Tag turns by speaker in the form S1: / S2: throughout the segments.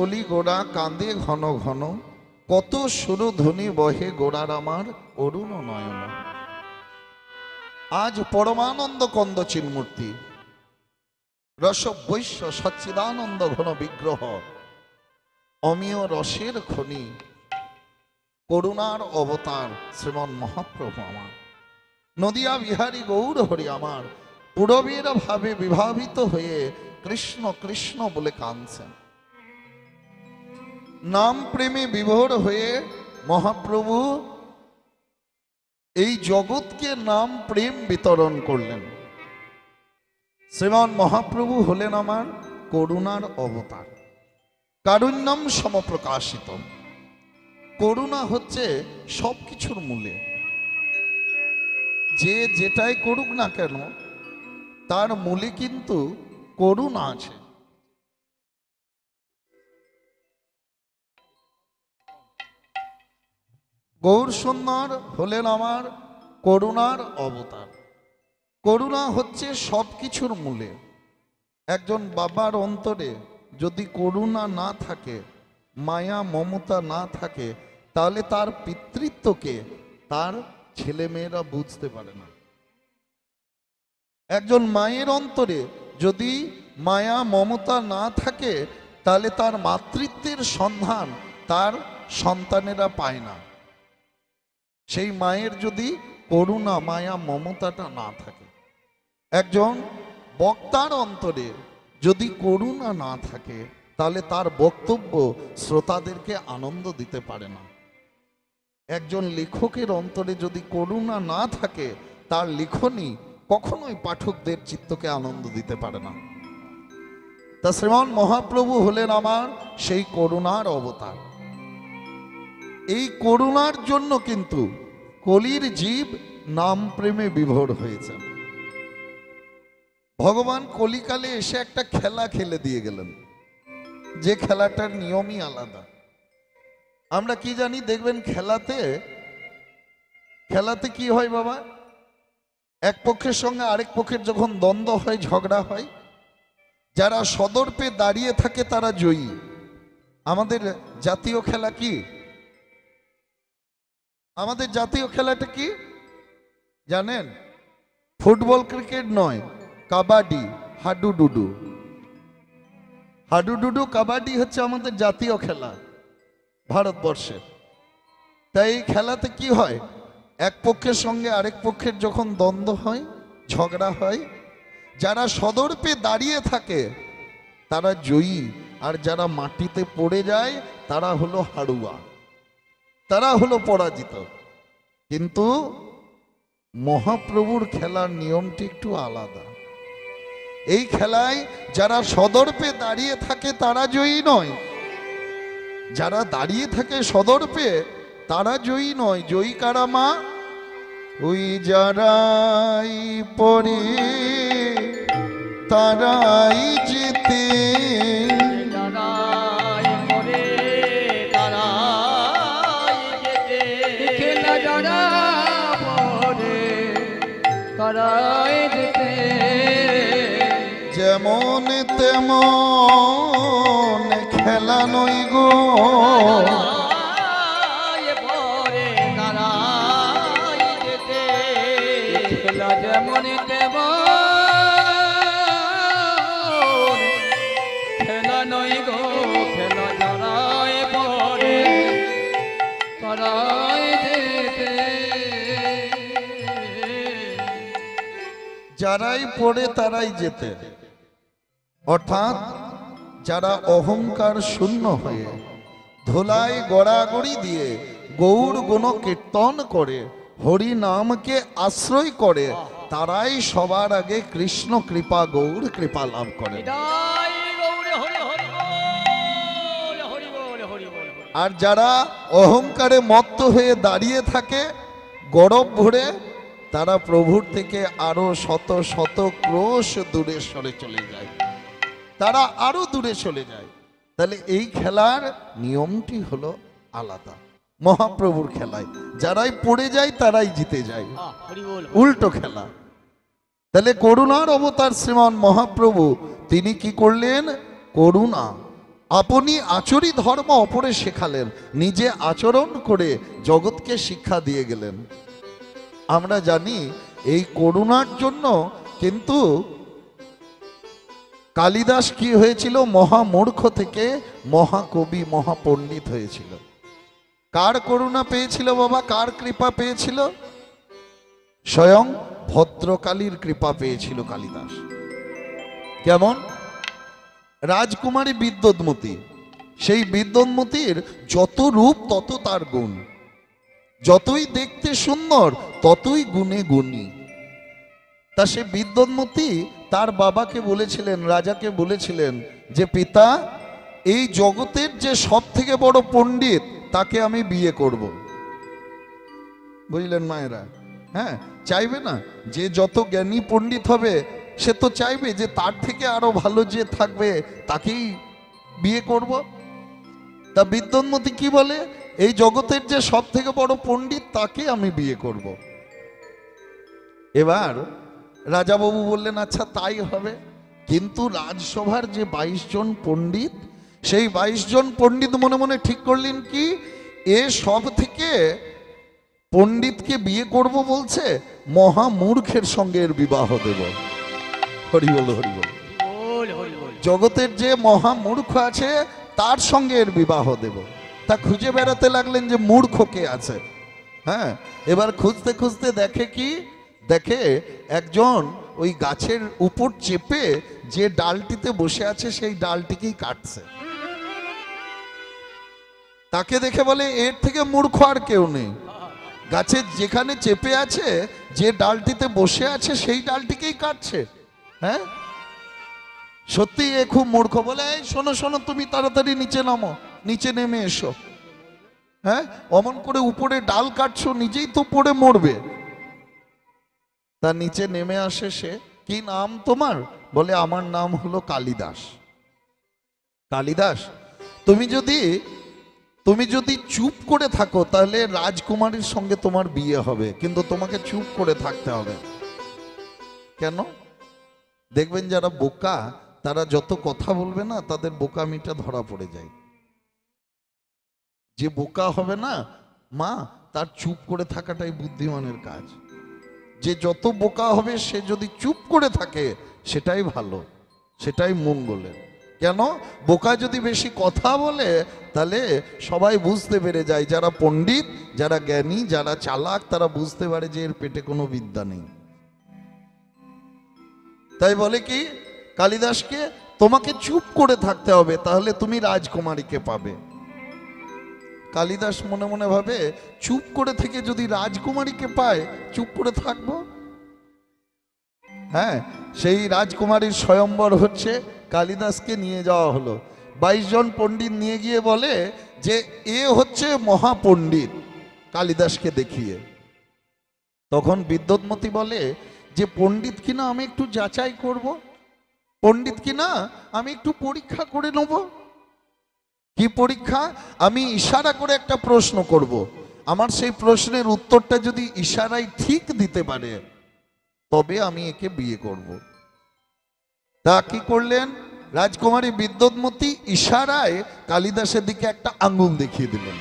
S1: কলি গোড়া কাঁদে ঘন ঘন, কত সুরধ্বনি বহে গোড়ার আমার অরুণ নয়ন। আজ পরমানন্দ কন্দ চিন্মূর্তি, রস বৈশ্য সচ্চিদানন্দ ঘন বিগ্রহ, অমিয় রসের খনি, করুণার অবতার শ্রীমন মহাপ্রভু আমার। নদিয়া বিহারী গৌর হরি আমার পুরবীর ভাবে বিভাবিত হয়ে কৃষ্ণ কৃষ্ণ বলে কাঁদছেন। নাম প্রেমে বিভোর হয়ে মহাপ্রভু এই জগৎকে নাম প্রেম বিতরণ করলেন। শ্রীমান মহাপ্রভু হলেন আমার করুণার অবতার, কারুণ্যম সমপ্রকাশিত। করুণা হচ্ছে সবকিছুর মূলে। যে যেটাই করুক না কেন তার মূলে কিন্তু করুণা আছে। গৌর সুন্দর হলেন আমার করুণার অবতার। করুণা হচ্ছে সবকিছুর মূলে। একজন বাবার অন্তরে যদি করুণা না থাকে, মায়া মমতা না থাকে, তাহলে তার পিতৃত্বকে তার ছেলেমেয়েরা বুঝতে পারে না। একজন মায়ের অন্তরে যদি মায়া মমতা না থাকে, তাহলে তার মাতৃত্বের সন্ধান তার সন্তানেরা পায় না। সেই মায়ের যদি করুণা মায়া মমতাটা না থাকে, একজন বক্তার অন্তরে যদি করুণা না থাকে, তাহলে তার বক্তব্য শ্রোতাদেরকে আনন্দ দিতে পারে না। একজন লেখকের অন্তরে যদি করুণা না থাকে, তার লিখনী কখনোই পাঠকদের চিত্তকে আনন্দ দিতে পারে না। তা শ্রীমান মহাপ্রভু হলেন আমার সেই করুণার অবতার। এই করুণার জন্য কিন্তু কলির জীব নাম প্রেমে বিভোর হয়েছে। ভগবান কলিকালে এসে একটা খেলা খেলে দিয়ে গেলেন, যে খেলাটার নিয়মই আলাদা। আমরা কি জানি, দেখবেন খেলাতে কি হয় বাবা, এক পক্ষের সঙ্গে আরেক পক্ষের যখন দ্বন্দ্ব হয়, ঝগড়া হয়, যারা সদর্পে দাঁড়িয়ে থাকে তারা জয়ী। আমাদের জাতীয় খেলা কি? আমাদের জাতীয় খেলাটা কি জানেন? ফুটবল ক্রিকেট নয়, কাবাডি, হাডুডুডু। হাডুডুডু কাবাডি হচ্ছে আমাদের জাতীয় খেলা ভারতবর্ষের। তাই এই খেলাতে কি হয়, এক পক্ষের সঙ্গে আরেক পক্ষের যখন দ্বন্দ্ব হয়, ঝগড়া হয়, যারা সদর্পে দাঁড়িয়ে থাকে তারা জয়ী, আর যারা মাটিতে পড়ে যায় তারা হলো হাড়ুয়া, তারা হলো পরাজিত। কিন্তু মহাপ্রভুর খেলার নিয়মটি একটু আলাদা। এই খেলায় যারা সদর্পে দাঁড়িয়ে থাকে তারা জয়ী নয়, যারা দাঁড়িয়ে থাকে সদর্পে তারা জয়ী নয়। জয়ী কারা মা? ওই যারাই পড়ে তারাই জিতে, যেমন তেমন খেলা নই গো,
S2: যেমন তেমন খেলা নই গো, খেলা জড়ায় পড়ে তারাই যেতে।
S1: যারাই পড়ে তারাই যেতে, অর্থাৎ যারা অহংকার শূন্য হয়ে ধুলায় গড়াগড়ি দিয়ে গৌর গুণ কীর্তন করে, হরি নামকে আশ্রয় করে, তারাই সবার আগে কৃষ্ণ কৃপা গৌর কৃপা লাভ করে। আর যারা অহংকারে মত্ত হয়ে দাঁড়িয়ে থাকে গরব ভরে, তারা প্রভুর থেকে আরো শত শত ক্রোশ দূরে সরে চলে যায়, তারা আরো দূরে চলে যায়। তাহলে এই খেলার নিয়মটি হলো আলাদা। মহাপ্রভুর খেলায় যারাই পড়ে যায় তারাই জিতে যায়, উল্টো খেলা। তাহলে করুণার অবতার শ্রীমান মহাপ্রভু তিনি কি করলেন? করুণা আপনি আচরি ধর্ম অপরে শেখালেন, নিজে আচরণ করে জগৎকে শিক্ষা দিয়ে গেলেন। আমরা জানি এই করুণার জন্য কিন্তু কালিদাস কি হয়েছিল, মহামূর্খ থেকে মহাকবি মহাপণ্ডিত হয়েছিল। কার করুণা পেয়েছিল বাবা, কার কৃপা পেয়েছিল? স্বয়ং ভদ্রকালীর কৃপা পেয়েছিল কালিদাস। কেমন? রাজকুমারী বিদ্যুৎমতী, সেই বিদ্যুৎমতীর যত রূপ তত তার গুণ, যতই দেখতে সুন্দর ততই গুণে গুণী। তা সে বিদ্যুৎমতী তার বাবাকে বলেছিলেন, রাজাকে বলেছিলেন যে পিতা, এই জগতের যে সব থেকে বড় পণ্ডিত তাকে আমি বিয়ে করব। বুঝলেন মায়েরা? হ্যাঁ, চাইবে না যে যত জ্ঞানী পণ্ডিত হবে সে তো চাইবে যে তার থেকে আরো ভালো যে থাকবে তাকেই বিয়ে করব। তা বিদ্যুৎমতী কি বলে, এই জগতের যে সব থেকে বড় পণ্ডিত তাকে আমি বিয়ে করব। এবার রাজাবাবু বললেন আচ্ছা তাই হবে, কিন্তু রাজসভার যে 22 জন পণ্ডিত, সেই 22 জন পণ্ডিত মনে মনে ঠিক করলেন কি, এ সব থেকে পণ্ডিতকে বিয়ে করব বলছে, মহামূর্খের সঙ্গে এর বিবাহ দেব। হরি বল, হরি বল। জগতের যে মহামূর্খ আছে তার সঙ্গে এর বিবাহ দেব। তা খুঁজে বেড়াতে লাগলেন যে মূর্খ কে আছে। হ্যাঁ, এবার খুঁজতে খুঁজতে দেখে কি, দেখে একজন ওই গাছের উপর চেপে যে ডালটিতে বসে আছে সেই ডালটিকেই কাটছে। তাকে দেখে বলে এর থেকে মূর্খ আর কেউ নেই, গাছের যেখানে চেপে আছে যে ডালটিতে বসে আছে সেই ডালটিকেই কাটছে। হ্যাঁ, সত্যি এ খুব মূর্খ। বলে এই শোনো শোনো, তুমি তাড়াতাড়ি নিচে নামো, নিচে নেমে এসো। হ্যাঁ, অমন করে উপরে ডাল কাটছো, নিজেই তো পড়ে মরবে। তার নিচে নেমে আসে সে। কি নাম তোমার? বলে আমার নাম হলো কালিদাস। কালিদাস, তুমি যদি চুপ করে থাকো তাহলে রাজকুমারীর সঙ্গে তোমার বিয়ে হবে, কিন্তু তোমাকে চুপ করে থাকতে হবে। কেন? দেখবেন যারা বোকা তারা যত কথা বলবে না তাদের বোকামিটা ধরা পড়ে যায়। যে বোকা হবে না মা, তার চুপ করে থাকাটাই বুদ্ধিমানের কাজ। যে যত বোকা হবে সে যদি চুপ করে থাকে সেটাই ভালো, সেটাই মঙ্গলের। কেন? বোকা যদি বেশি কথা বলে তাহলে সবাই বুঝতে পেরে যায়, যারা পণ্ডিত, যারা জ্ঞানী, যারা চালাক, তারা বুঝতে পারে যে এর পেটে কোনো বিদ্যা নেই। তাই বলে কি কালিদাসকে, তোমাকে চুপ করে থাকতে হবে তাহলে তুমি রাজকুমারীকে পাবে। কালিদাস মনে মনে ভাবে, চুপ করে থেকে যদি রাজকুমারীকে পায় চুপ করে থাকবো। হ্যাঁ, সেই রাজকুমারীর স্বয়ম্বর হচ্ছে, কালিদাসকে নিয়ে যাওয়া হলো। 22 জন পণ্ডিত নিয়ে গিয়ে বলে যে এ হচ্ছে মহাপণ্ডিত, কালিদাসকে দেখিয়ে। তখন বিদ্যুৎমতী বলে যে পণ্ডিত কিনা আমি একটু যাচাই করব, পণ্ডিত কিনা আমি একটু পরীক্ষা করে নেব। কি পরীক্ষা? আমি ইশারা করে একটা প্রশ্ন করব, আমার সেই প্রশ্নের উত্তরটা যদি ইশারায় ঠিক দিতে পারে তবে আমি একে বিয়ে করব। তা কি করলেন? রাজকুমারী বিদ্যুৎমতী ইশারায় কালিদাসের দিকে একটা আঙ্গুল দেখিয়ে দিলেন।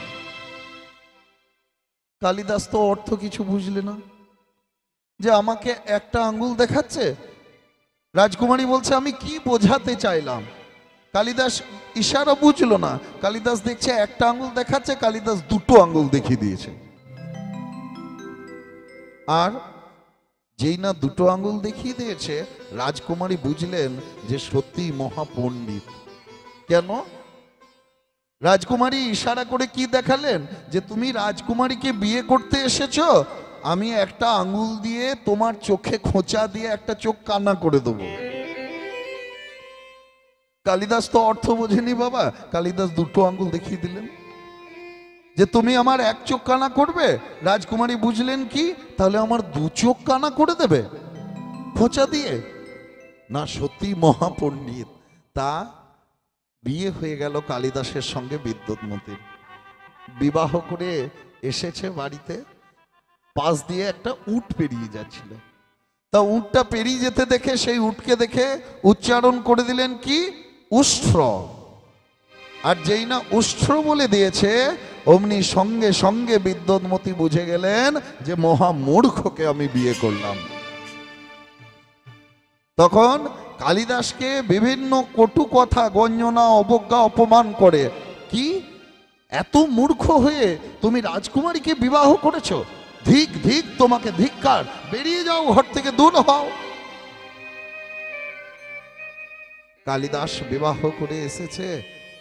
S1: কালিদাস তো অর্থ কিছু বুঝলে না, যে আমাকে একটা আঙ্গুল দেখাচ্ছে। রাজকুমারী বলছে আমি কি বোঝাতে চাইলাম। কালিদাস ইশারা বুঝলো না। কালিদাস দেখছে একটা আঙ্গুল দেখাচ্ছে, কালিদাস দুটো আঙ্গুল দেখিয়ে দিয়েছে। আর যেই না দুটো আঙ্গুল দেখিয়ে দিয়েছে, রাজকুমারী বুঝলেন যে সত্যি মহাপণ্ডিত। কেন? রাজকুমারী ইশারা করে কি দেখালেন, যে তুমি রাজকুমারীকে বিয়ে করতে এসেছো, আমি একটা আঙ্গুল দিয়ে তোমার চোখে খোঁচা দিয়ে একটা চোখ কানা করে দেবো। কালিদাস তো অর্থ বোঝেনি বাবা, কালিদাস দুটো আঙ্গুল দেখিয়ে দিলেন যে তুমি আমার এক চোখ কানা করবে। রাজকুমারী বুঝলেন কি, তাহলে আমার দু চোখ কানা করে দেবে খোঁচা দিয়ে। না, সত্যি মহাপণ্ডিত। তা বিয়ে হয়ে গেল কালিদাসের সঙ্গে বিদ্যুৎমতীর। বিবাহ করে এসেছে বাড়িতে, পাশ দিয়ে একটা উট পেরিয়ে যাচ্ছিল। তা উটটা পেরিয়ে যেতে দেখে সেই উটকে দেখে উচ্চারণ করে দিলেন কি, উষ্ট্র। আর যেই না উষ্ট্র বলে দিয়েছে অমনি সঙ্গে সঙ্গে বিদ্যুৎমতি বুঝে গেলেন যে মহামূর্খকে আমি বিয়ে করলাম। তখন কালিদাসকে বিভিন্ন কটু কথা, গঞ্জনা, অবজ্ঞা, অপমান করে, কি এত মূর্খ হয়ে তুমি রাজকুমারীকে বিবাহ করেছো, ধিক ধিক তোমাকে, ধিক্কার, বেরিয়ে যাও ঘর থেকে, দূর হও। কালিদাস বিবাহ করে এসেছে,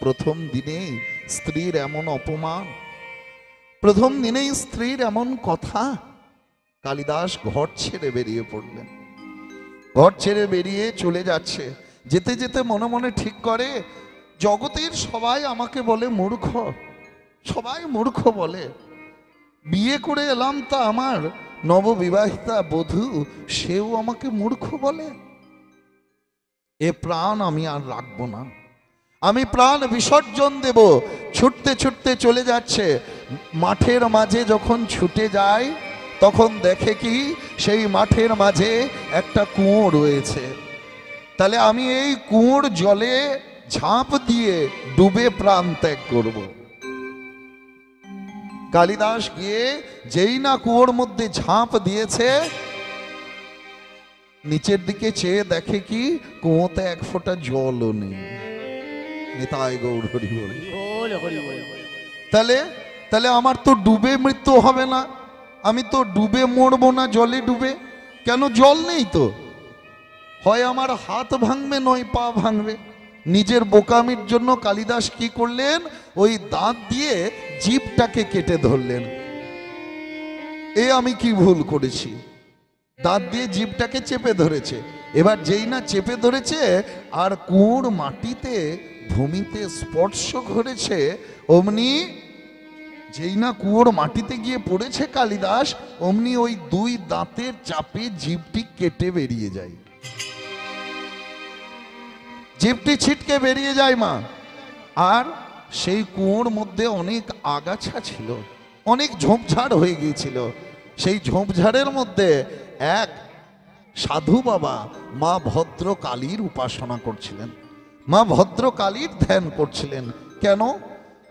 S1: প্রথম দিনেই স্ত্রীর এমন অপমান, প্রথম দিনেই স্ত্রীর এমন কথা। কালিদাস ঘর ছেড়ে বেরিয়ে পড়লেন। ঘর ছেড়ে বেরিয়ে চলে যাচ্ছে, যেতে যেতে মনে মনে ঠিক করে জগতের সবাই আমাকে বলে মূর্খ, সবাই মূর্খ বলে, বিয়ে করে এলাম তা আমার নববিবাহিতা বধূ, সেও আমাকে মূর্খ বলে। এ প্রাণ আমি আর রাখবো না, আমি প্রাণ বিসর্জন দেব। ছুটতে ছুটতে চলে যাচ্ছে, মাঠের মাঝে যখন ছুটে যায় তখন দেখে কি সেই মাঠের মাঝে একটা কুয়ো রয়েছে। তাহলে আমি এই কুয়োর জলে ঝাঁপ দিয়ে ডুবে প্রাণ ত্যাগ করব। কালিদাস গিয়ে যেই না কুয়োর মধ্যে ঝাঁপ দিয়েছে, নিচের দিকে চেয়ে দেখে কি কুয়োতে এক ফোঁটা জলও নেই। নিতাই গৌর হরি বল। তাহলে তাহলে আমার তো ডুবে মৃত্যু হবে না, আমি তো ডুবে মরবো না জলে ডুবে, কেন জল নেই তো, হয় আমার হাত ভাঙবে নয় পা ভাঙবে। নিজের বোকামির জন্য কালিদাস কি করলেন, ওই দাঁত দিয়ে জিভটাকে কেটে ধরলেন। এ আমি কি ভুল করেছি, দাঁত দিয়ে জিভটাকে চেপে ধরেছে। এবার যেই না চেপে ধরেছে আর কুয়োর মাটিতে ভূমিতে স্পর্শ করেছে, অমনি যেই না কুয়োর মাটিতে গিয়ে পড়েছে কালিদাস, অমনি ওই দুই দাঁতের চাপে জিভটি কেটে বেরিয়ে যায়, জিভটি ছিটকে বেরিয়ে যায় মা। আর সেই কুয়োর মধ্যে অনেক আগাছা ছিল, অনেক ঝোপঝাড় হয়ে গিয়েছিল। সেই ঝোপঝাড়ের মধ্যে এক সাধু বাবা মা ভদ্রকালীর উপাসনা করছিলেন, মা ভদ্রকালীর ধ্যান করছিলেন। কেন,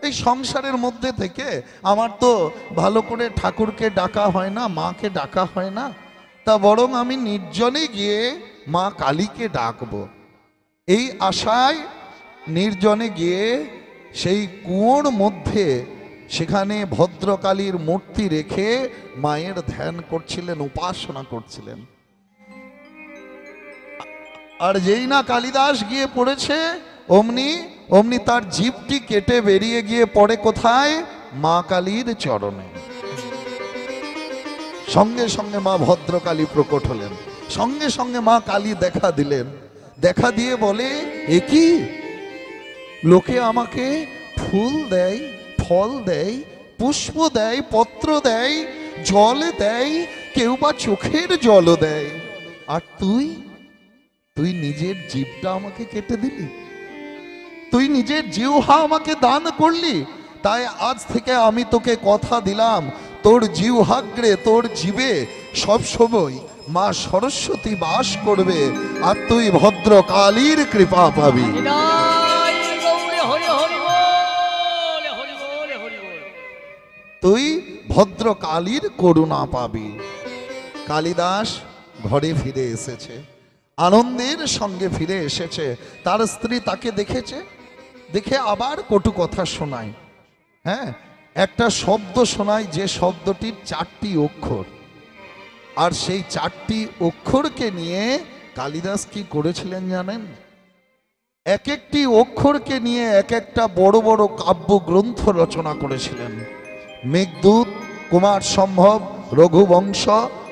S1: এই সংসারের মধ্যে থেকে আমার তো ভালো করে ঠাকুরকে ডাকা হয় না, মাকে ডাকা হয় না, তা বরং আমি নির্জনে গিয়ে মা কালীকে ডাকবো। এই আশায় নির্জনে গিয়ে সেই কুয়োর মধ্যে সেখানে ভদ্রকালীর মূর্তি রেখে মায়ের ধ্যান করছিলেন, উপাসনা করছিলেন। আর যেই না কালিদাস গিয়ে পড়েছে, অমনি অমনি তার জিভটি কেটে বেরিয়ে গিয়ে পড়ে কোথায়, মা কালীর চরণে। সঙ্গে সঙ্গে মা ভদ্রকালী প্রকট হলেন, সঙ্গে সঙ্গে মা কালী দেখা দিলেন। দেখা দিয়ে বলে, এ কি, লোকে আমাকে ফুল দেয়, ফল দেয়, পুষ্প দেয়, পত্র দেয়, জল দেয়, কেউ বা চোখের জলও দেয়, আর তুই তুই নিজের জীবটা আমাকে কেটে দিলি, তুই নিজের জিহ্বা আমাকে দান করলি। তাই আজ থেকে আমি তোকে কথা দিলাম, তোর জিহ্বাগ্রে, তোর জীবে সবসময় মা সরস্বতী বাস করবে, আর তুই ভদ্রকালীর কৃপা পাবি। তুই ভদ্রকালীর করুণা পাবি। কালিদাস ঘরে ফিরে এসেছে, আনন্দের সঙ্গে ফিরে এসেছে। তার স্ত্রী তাকে দেখেছে, দেখে আবার কটু কথা শোনায়। হ্যাঁ, একটা শব্দ শোনায়, যে শব্দটির 4টি অক্ষর। আর সেই 4টি অক্ষরকে নিয়ে কালিদাস কি করেছিলেন জানেন, এক একটি অক্ষরকে নিয়ে এক একটা বড় বড় কাব্য গ্রন্থ রচনা করেছিলেন। মেঘদূত, কুমার সম্ভব, রঘুবংশ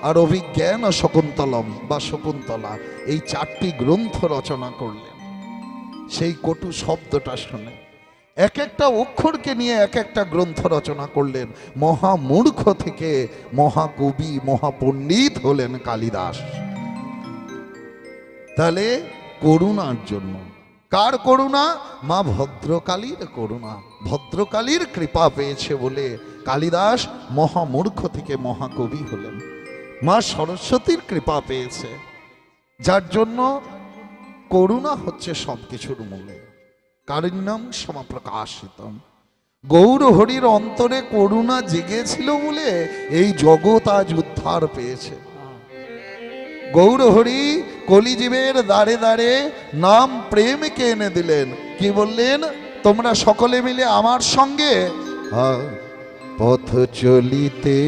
S1: আর অভিজ্ঞান ও শকুন্তলম বা শকুন্তলা, এই 4টি গ্রন্থ রচনা করলেন। সেই কটু শব্দটা শুনে এক একটা অক্ষরকে নিয়ে এক একটা গ্রন্থ রচনা করলেন। মহামূর্খ থেকে মহাকবি, মহাপণ্ডিত হলেন কালিদাস। তাহলে করুণার জন্য, কার করুণা, মা ভদ্রকালীর করুণা, ভদ্রকালীর কৃপা পেয়েছে বলে কালিদাস মহামূর্খ থেকে মহাকবি হলেন। মা সরস্বতীর কৃপা পেয়েছে, যার জন্য করুণা হচ্ছে সবকিছুর মূলে। কারুণ্যম সমাপ্রকাশিতম। গৌর হরির অন্তরে করুণা জেগেছিল বলে এই জগৎ আজ উদ্ধার পেয়েছে। গৌর হরি কলিজীবের দ্বারে দ্বারে নাম প্রেমকে এনে দিলেন। কি বললেন? তোমরা সকলে মিলে আমার সঙ্গে পথ চলিতে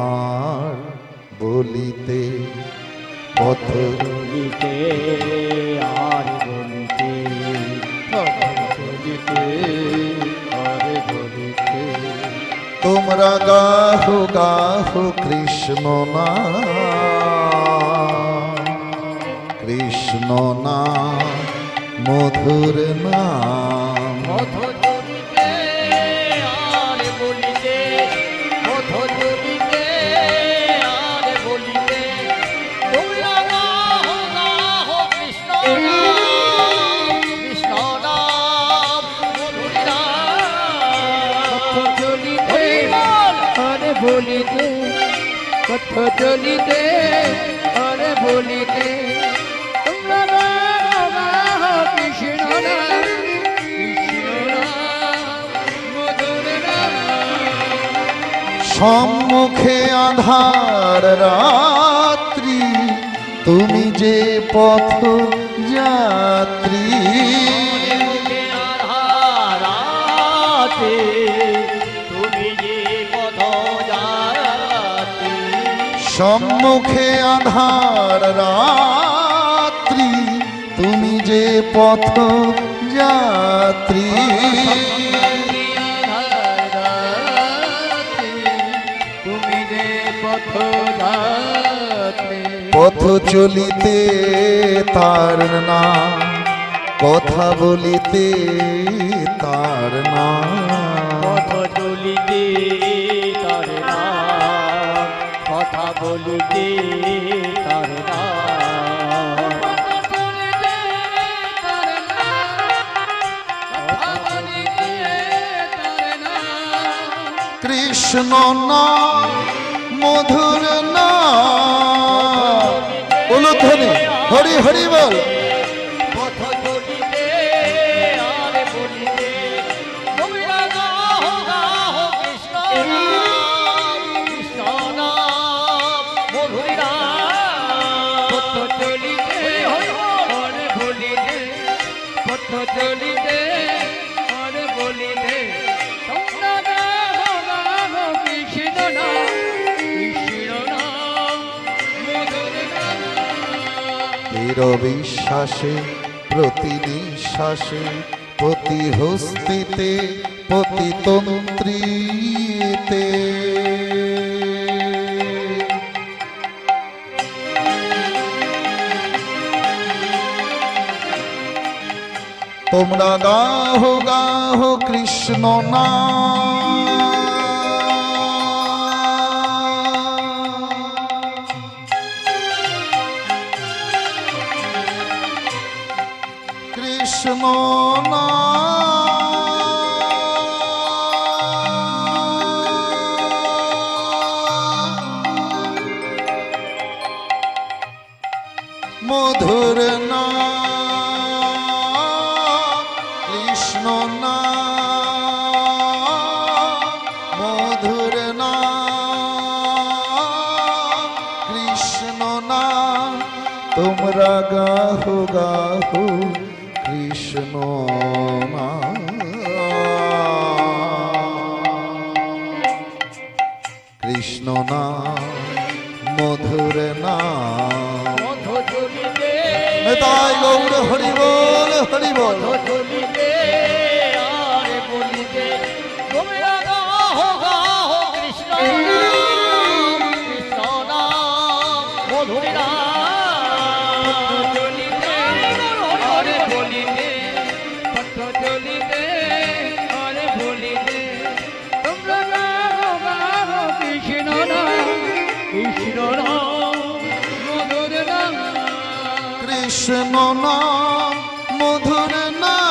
S1: আর বলিতে, পথ
S2: চলিতে আর বলিতে, চলিতে আর বলিতে।
S1: তোমরা গাহো গাহো কৃষ্ণ নাম, কৃষ্ণ নাম মধুর নাম।
S2: পথ চলিতে আর বলিতে, পথ চলিতে আর বলিতে। তোমরা গাহো গাহো কৃষ্ণ নাম, কৃষ্ণ নাম মধুর নাম। পথ চলিতে আর বলিতে, পথ চলিতে আর বলিতে। তোমরা গাহো গাহো কৃষ্ণ নাম, কৃষ্ণ নাম মধুর নাম।
S1: সম্মুখে আধার রাত্রি, তুমি যে পথ যাত্রী।
S2: মুখে আধারাতে, তুমি যে পথ যাত্রী।
S1: সম্মুখে আধার রাত্রি, তুমি যে পথ যাত্রী।
S2: তুমি যে পথ যাত্রী।
S1: পথ চলিতে তার নাম, কথা বলিতে তার নাম।
S2: পথ চলিতে তার নাম, কথা বলিতে তার নাম। পথ চলিতে তার নাম, কথা বলিতে তার নাম।
S1: কৃষ্ণ নাম মধুর নাম। উলুধ্বনি হরি হরি বল।
S2: পথ চলিতে আর বলিতে। তোমরা গাহো গাহো কৃষ্ণ নাম, কৃষ্ণ নাম মধুর নাম। পথ চলিতে আর বলিতে, পথ চলিতে আর বলিতে। তোমরা গাহো গাহো কৃষ্ণ নাম, কৃষ্ণ নাম মধুর নাম।
S1: দৃঢ় বিশ্বাসে প্রতি নিঃশ্বাসে, প্রতি হস্তিতে প্রতি তন্ত্রীতে। তোমরা গাহো গাহো কৃষ্ণ নাম। কৃষ্ণ নাম মধুর নাম, কৃষ্ণ নাম মধুর নাম, কৃষ্ণ নাম। তোমরা গাহো গাহো কৃষ্ণ নাম, কৃষ্ণ নাম মধুর নাম।
S2: পথ চলিতে
S1: নেতাই গৌর হরি বল হরি বল।
S2: পথ চলিতে আর বলিতে। তোমরা গাহো গাহো কৃষ্ণ নাম, কৃষ্ণ নাম মধুর নাম। পথ চলিতে আর বলিতে, পথ চলিতে আর বলিতে। তোমরা গাহো গাহো কৃষ্ণ নাম, কৃষ্ণ নাম মধুর নাম।
S1: কৃষ্ণ নাম